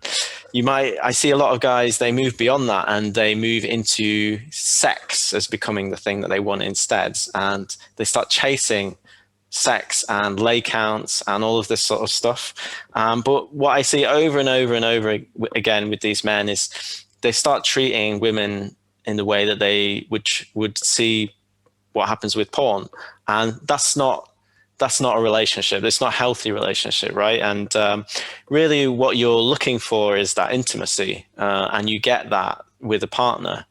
Speaker 4: I see a lot of guys, they move beyond that and they move into sex as becoming the thing that they want instead. And they start chasing sex and lay counts and all of this sort of stuff. But what I see over and over and over again with these men is they start treating women in the way that they would see what happens with porn. And that's not a relationship. It's not a healthy relationship, right? And really what you're looking for is that intimacy, and you get that with a partner.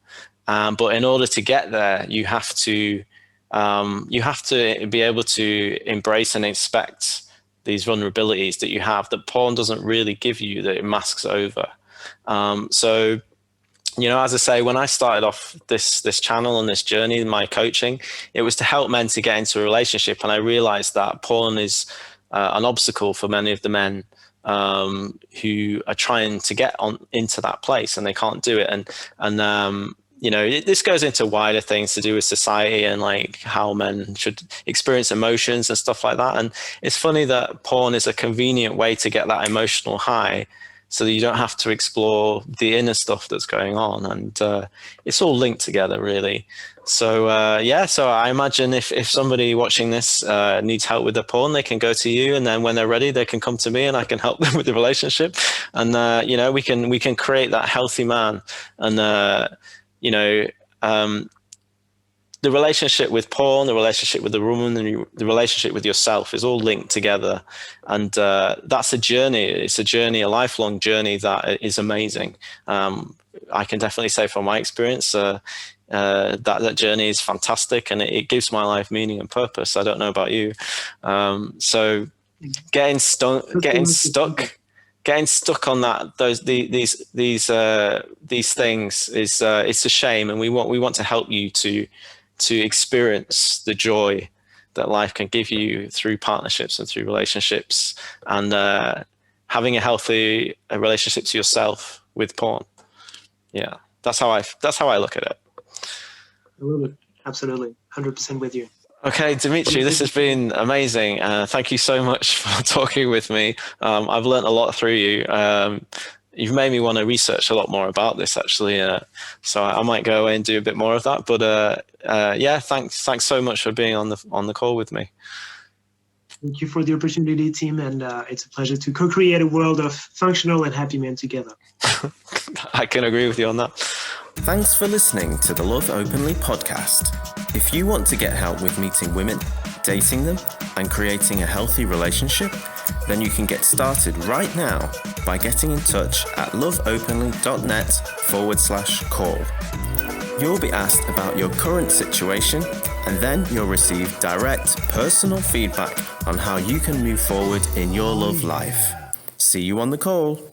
Speaker 4: But in order to get there, you have to be able to embrace and expect these vulnerabilities that you have that porn doesn't really give you, that it masks over. So, as I say, when I started off this channel and this journey, my coaching, it was to help men to get into a relationship. And I realized that porn is an obstacle for many of the men who are trying to get into that place, and they can't do it. And this goes into wider things to do with society and like how men should experience emotions and stuff like that. And it's funny that porn is a convenient way to get that emotional high, so that you don't have to explore the inner stuff that's going on. And it's all linked together, really. So so I imagine if somebody watching this needs help with their porn, they can go to you, and then when they're ready, they can come to me and I can help them with the relationship. And we can create that healthy man. And the relationship with porn, the relationship with the woman, and the relationship with yourself is all linked together. And that's a journey. It's a lifelong journey that is amazing. I can definitely say from my experience that journey is fantastic, and it gives my life meaning and purpose. I don't know about you. So getting stuck on that, these things is it's a shame, and we want to help you to experience the joy that life can give you through partnerships and through relationships, and having a healthy relationship to yourself with porn. Yeah, that's how I look at it.
Speaker 1: I love it. Absolutely, 100% with you.
Speaker 4: Okay, Dimitri, this has been amazing. Thank you so much for talking with me. I've learned a lot through you. You've made me want to research a lot more about this, actually. So I might go away and do a bit more of that. But thanks so much for being on the call with me.
Speaker 1: Thank you for the opportunity, Tim, and it's a pleasure to co-create a world of functional and happy men together.
Speaker 4: I can agree with you on that.
Speaker 2: Thanks for listening to the Love Openly podcast. If you want to get help with meeting women, dating them, and creating a healthy relationship, then you can get started right now by getting in touch at loveopenly.net/call. You'll be asked about your current situation, and then you'll receive direct personal feedback on how you can move forward in your love life. See you on the call.